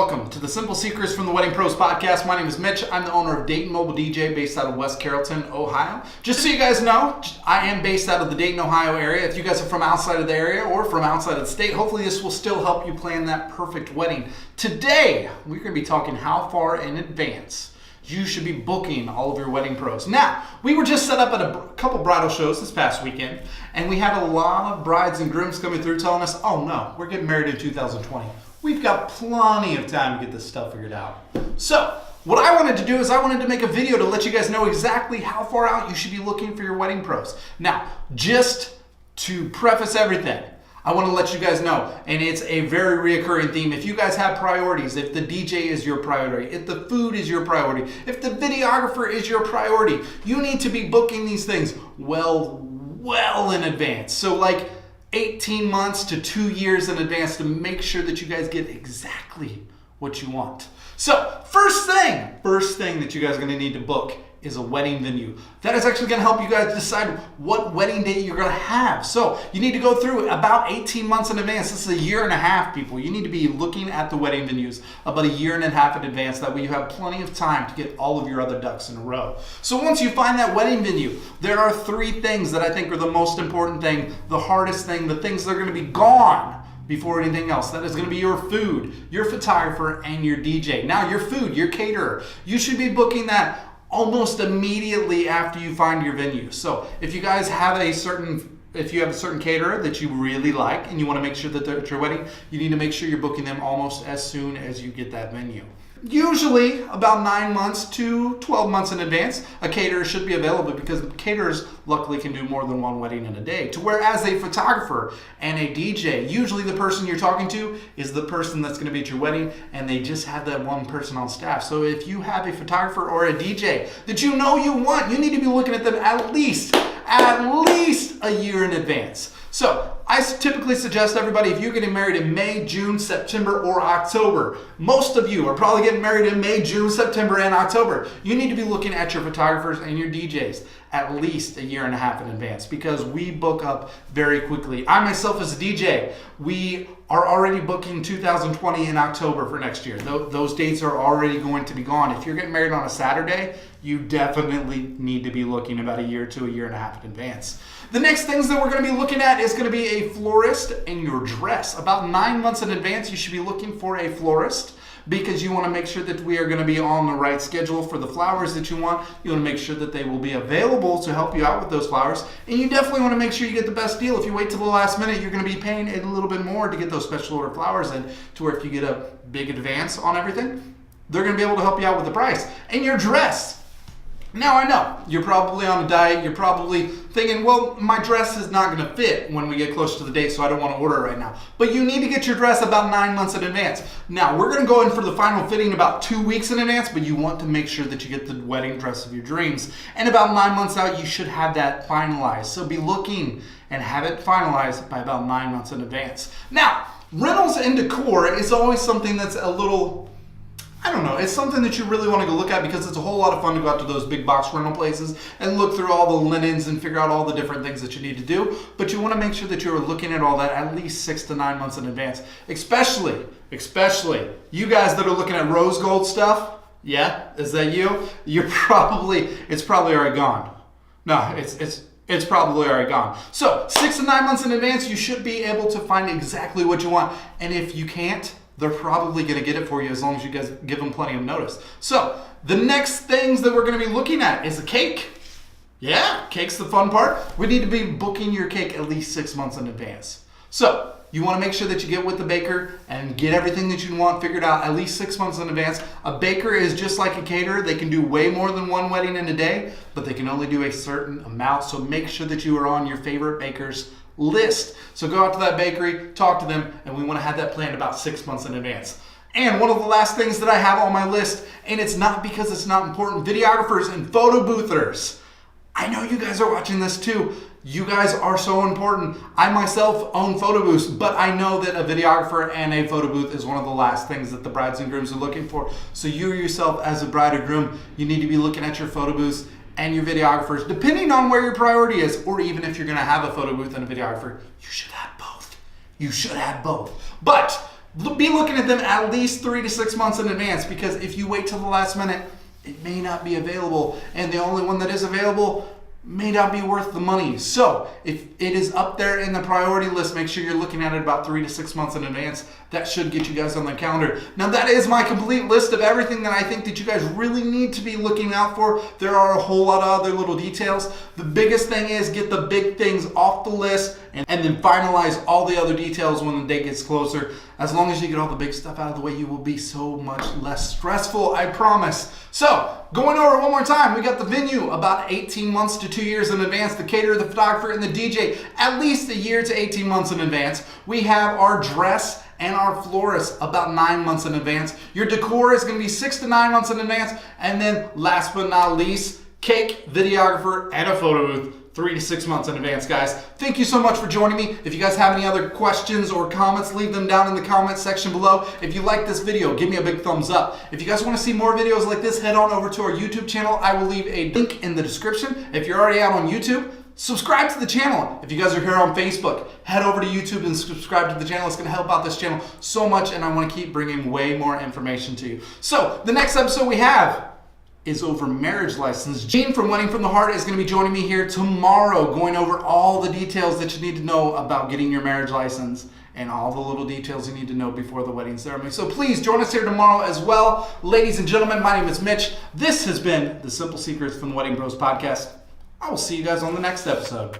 welcome to the Simple Secrets from the Wedding Pros podcast. My name is Mitch. I'm the owner of Dayton Mobile DJ based out of West Carrollton, Ohio. Just so you guys know, I am based out of the Dayton, Ohio area. If you guys are from outside of the area or from outside of the state, hopefully this will still help you plan that perfect wedding. Today, we're going to be talking how far in advance you should be booking all of your wedding pros. Now, we were just set up at a couple bridal shows this past weekend, and we had a lot of brides and grooms coming through telling us, oh no, we're getting married in 2020. We've got plenty of time to get this stuff figured out. So, what I wanted to do is I wanted to make a video to let you guys know exactly how far out you should be looking for your wedding pros. Now, just to preface everything, I want to let you guys know, and it's a very reoccurring theme, if you guys have priorities, if the DJ is your priority, if the food is your priority, if the videographer is your priority, you need to be booking these things well in advance. So like 18 months to 2 years in advance to make sure that you guys get exactly what you want. So first thing that you guys are going to need to book is a wedding venue. That is actually going to help you guys decide what wedding date you're going to have. So you need to go through about 18 months in advance. This is a year and a half, people. You need to be looking at the wedding venues about a year and a half in advance. That way you have plenty of time to get all of your other ducks in a row. So once you find that wedding venue, there are 3 things that I think are the most important thing, the hardest thing, the things that are going to be gone before anything else. That is going to be your food, your photographer, and your DJ. Now your food, your caterer, you should be booking that almost immediately after you find your venue. So if you guys have a certain caterer that you really like and you want to make sure that they're at your wedding, you need to make sure you're booking them almost as soon as you get that venue. Usually about 9 months to 12 months in advance, a caterer should be available because caterers luckily can do more than one wedding in a day. To whereas a photographer and a DJ, usually the person you're talking to is the person that's going to be at your wedding and they just have that one person on staff. So if you have a photographer or a DJ that you know you want, you need to be looking at them at least a year in advance. So I typically suggest everybody, if you're getting married in May, June, September, or October, most of you are probably getting married in May, June, September, and October. You need to be looking at your photographers and your DJs at least a year and a half in advance because we book up very quickly. I myself as a DJ, we are already booking 2020 in October for next year. Those dates are already going to be gone. If you're getting married on a Saturday, you definitely need to be looking about a year to a year and a half in advance. The next things that we're going to be looking at is going to be a florist and your dress. About 9 months in advance, you should be looking for a florist because you want to make sure that we are going to be on the right schedule for the flowers that you want. You want to make sure that they will be available to help you out with those flowers. And you definitely want to make sure you get the best deal. If you wait till the last minute, you're going to be paying a little bit more to get those special order flowers in, to where if you get a big advance on everything, they're going to be able to help you out with the price. And your dress. Now I know, you're probably on a diet, you're probably thinking, well, my dress is not going to fit when we get close to the date, so I don't want to order it right now. But you need to get your dress about 9 months in advance. Now, we're going to go in for the final fitting about 2 weeks in advance, but you want to make sure that you get the wedding dress of your dreams. And about 9 months out, you should have that finalized. So be looking and have it finalized by about 9 months in advance. Now, rentals and decor is always something that's a little, I don't know, it's something that you really want to go look at because it's a whole lot of fun to go out to those big box rental places and look through all the linens and figure out all the different things that you need to do. But you want to make sure that you're looking at all that at least 6 to 9 months in advance. Especially you guys that are looking at rose gold stuff. Yeah, is that you? It's probably already gone. No, it's probably already gone. So 6 to 9 months in advance, you should be able to find exactly what you want. And if you can't, they're probably going to get it for you as long as you guys give them plenty of notice. So the next things that we're going to be looking at is a cake. Yeah, cake's the fun part. We need to be booking your cake at least 6 months in advance. So you want to make sure that you get with the baker and get everything that you want figured out at least 6 months in advance. A baker is just like a caterer. They can do way more than one wedding in a day, but they can only do a certain amount. So make sure that you are on your favorite baker's list. So go out to that bakery, talk to them, and we want to have that planned about 6 months in advance. And one of the last things that I have on my list, and it's not because it's not important, videographers and photo boothers. I know you guys are watching this too. You guys are so important. I myself own photo booths, but I know that a videographer and a photo booth is one of the last things that the brides and grooms are looking for. So you yourself as a bride or groom, you need to be looking at your photo booths and your videographers, depending on where your priority is, or even if you're going to have a photo booth and a videographer, you should have both. You should have both. But be looking at them at least 3 to 6 months in advance, because if you wait till the last minute, it may not be available, and the only one that is available may not be worth the money. So if it is up there in the priority list, make sure you're looking at it about 3 to 6 months in advance. That should get you guys on the calendar. Now that is my complete list of everything that I think that you guys really need to be looking out for. There are a whole lot of other little details. The biggest thing is get the big things off the list and then finalize all the other details when the date gets closer. As long as you get all the big stuff out of the way, you will be so much less stressful, I promise. So, going over it one more time, we got the venue about 18 months to 2 years in advance, the caterer, the photographer, and the DJ at least a year to 18 months in advance. We have our dress and our florist about 9 months in advance. Your decor is going to be 6 to 9 months in advance. And then last but not least, cake, videographer, and a photo booth 3 to 6 months in advance, guys. Thank you so much for joining me. If you guys have any other questions or comments, leave them down in the comment section below. If you like this video, give me a big thumbs up. If you guys want to see more videos like this, head on over to our YouTube channel. I will leave a link in the description. If you're already out on YouTube, subscribe to the channel. If you guys are here on Facebook, head over to YouTube and subscribe to the channel. It's going to help out this channel so much, and I want to keep bringing way more information to you. So the next episode we have is over marriage license. Gene from Wedding from the Heart is going to be joining me here tomorrow, going over all the details that you need to know about getting your marriage license and all the little details you need to know before the wedding ceremony. So please join us here tomorrow as well. Ladies and gentlemen, my name is Mitch. This has been the Simple Secrets from the Wedding Pros podcast. I will see you guys on the next episode.